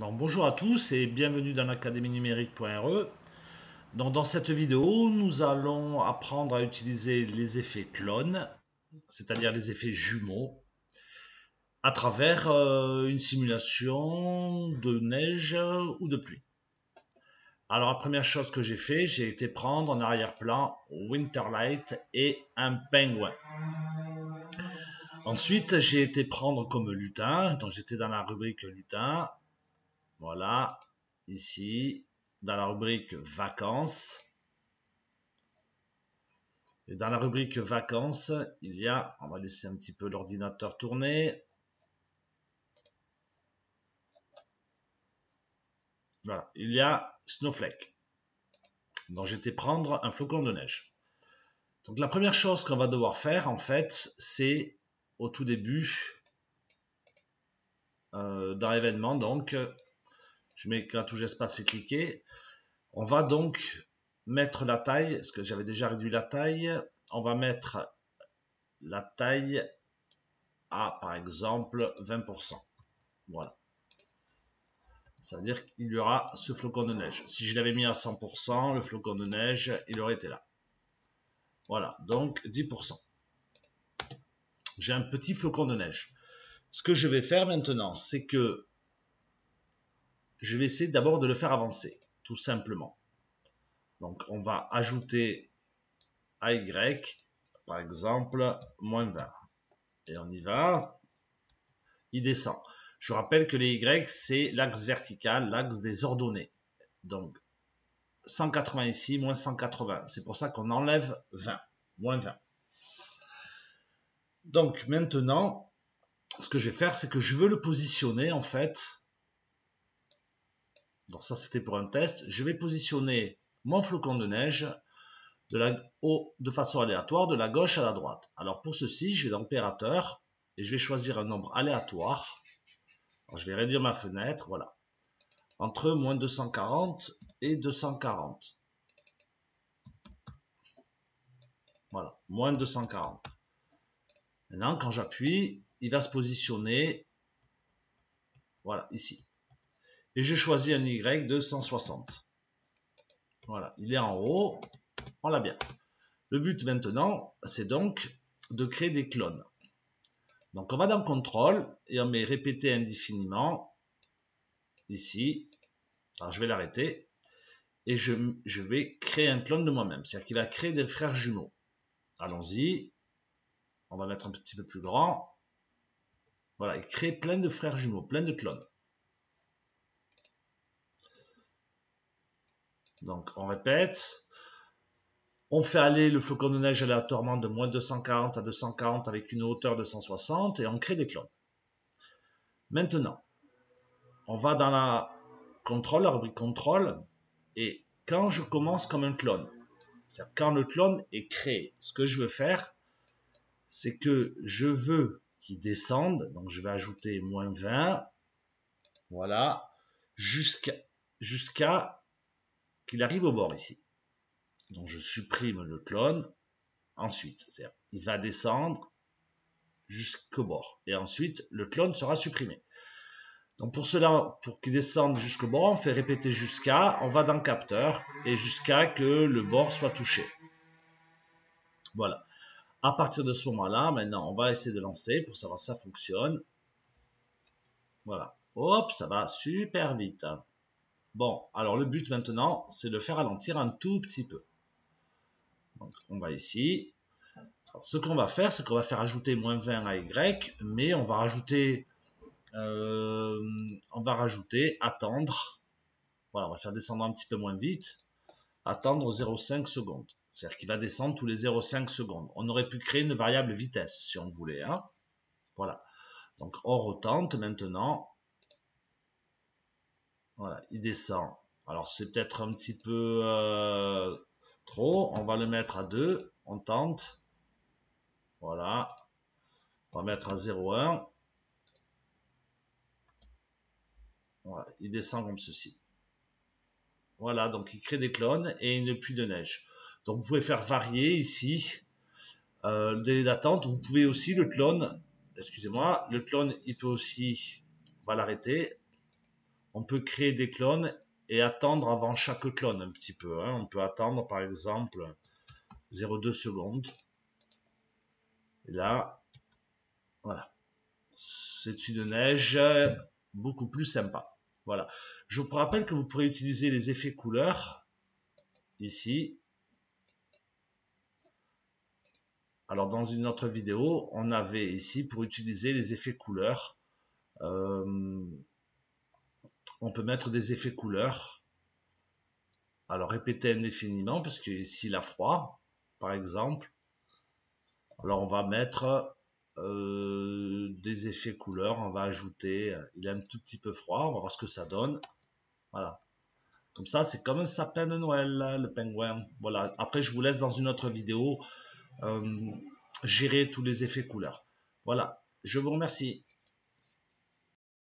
Donc, bonjour à tous et bienvenue dans l'académie numérique.re. Donc, dans cette vidéo, nous allons apprendre à utiliser les effets clones, c'est-à-dire les effets jumeaux, à travers une simulation de neige ou de pluie. Alors, la première chose que j'ai fait, j'ai été prendre en arrière-plan Winterlight et un pingouin. Ensuite, j'ai été prendre comme lutin, donc j'étais dans la rubrique lutin. Voilà, ici, dans la rubrique vacances. Et dans la rubrique vacances, il y a, on va laisser un petit peu l'ordinateur tourner. Voilà, il y a Snowflake. Donc j'étais prendre un flocon de neige. Donc la première chose qu'on va devoir faire, en fait, c'est au tout début, dans l'événement, donc, je mets la touche espace et cliquer. On va donc mettre la taille, parce que j'avais déjà réduit la taille, on va mettre la taille à, par exemple, 20%. Voilà. Ça veut dire qu'il y aura ce flocon de neige. Si je l'avais mis à 100%, le flocon de neige, il aurait été là. Voilà, donc 10%. J'ai un petit flocon de neige. Ce que je vais faire maintenant, c'est que je vais essayer d'abord de le faire avancer, tout simplement. Donc, on va ajouter AY, par exemple, moins 20. Et on y va. Il descend. Je rappelle que les Y, c'est l'axe vertical, l'axe des ordonnées. Donc, 180 ici, moins 180. C'est pour ça qu'on enlève 20, moins 20. Donc, maintenant, ce que je vais faire, c'est que je veux le positionner, en fait. Donc, ça, c'était pour un test. Je vais positionner mon flocon de neige de façon aléatoire, de la gauche à la droite. Alors, pour ceci, je vais dans l'opérateur et je vais choisir un nombre aléatoire. Alors, je vais réduire ma fenêtre, voilà. Entre moins 240 et 240. Voilà, moins 240. Maintenant, quand j'appuie, il va se positionner, voilà, ici. Et je choisis un Y de 160. Voilà, il est en haut, on l'a bien. Le but maintenant, c'est donc de créer des clones. Donc on va dans Contrôle et on met répéter indéfiniment, ici. Alors je vais l'arrêter et je vais créer un clone de moi-même, c'est-à-dire qu'il va créer des frères jumeaux. Allons-y, on va mettre un petit peu plus grand. Voilà, il crée plein de frères jumeaux, plein de clones. Donc on répète. On fait aller le flocon de neige aléatoirement de moins 240 à 240 avec une hauteur de 160 et on crée des clones. Maintenant, on va dans la contrôle, la rubrique contrôle, et quand je commence comme un clone, c'est-à-dire quand le clone est créé, ce que je veux faire, c'est que je veux qu'il descende, donc je vais ajouter moins 20, voilà, jusqu'à qu'il arrive au bord ici. Donc je supprime le clone, ensuite, c'est-à-dire il va descendre jusqu'au bord. Et ensuite, le clone sera supprimé. Donc pour cela, pour qu'il descende jusqu'au bord, on fait répéter jusqu'à, on va dans le capteur, et jusqu'à que le bord soit touché. Voilà. À partir de ce moment-là, maintenant, on va essayer de lancer pour savoir si ça fonctionne. Voilà. Hop, ça va super vite. Bon, alors le but maintenant, c'est de faire ralentir un tout petit peu. Donc on va ici. Alors, ce qu'on va faire, c'est qu'on va faire ajouter moins 20 à Y, mais on va rajouter attendre. Voilà, on va faire descendre un petit peu moins vite. Attendre 0,5 secondes. C'est-à-dire qu'il va descendre tous les 0,5 secondes. On aurait pu créer une variable vitesse si on voulait. Hein. Voilà. Donc on retente maintenant. Voilà, il descend. Alors c'est peut-être un petit peu trop. On va le mettre à 2. On tente. Voilà. On va mettre à 0,1. Voilà, il descend comme ceci. Voilà, donc il crée des clones et une pluie de neige. Donc vous pouvez faire varier ici le délai d'attente. Vous pouvez aussi le clone, excusez-moi, le clone il peut aussi, on va l'arrêter. on peut créer des clones et attendre avant chaque clone un petit peu. Hein. On peut attendre par exemple 0,2 secondes. Et là, voilà. C'est une neige beaucoup plus sympa. Voilà. Je vous rappelle que vous pourrez utiliser les effets couleurs ici. Alors dans une autre vidéo, on avait ici pour utiliser les effets couleurs. On peut mettre des effets couleurs. Alors répéter indéfiniment parce que ici il a froid, par exemple. Alors on va mettre des effets couleurs, on va ajouter, il est un tout petit peu froid, on va voir ce que ça donne. Voilà. Comme ça, c'est comme un sapin de Noël, là, le pingouin. Voilà. Après, je vous laisse dans une autre vidéo gérer tous les effets couleurs. Voilà. Je vous remercie.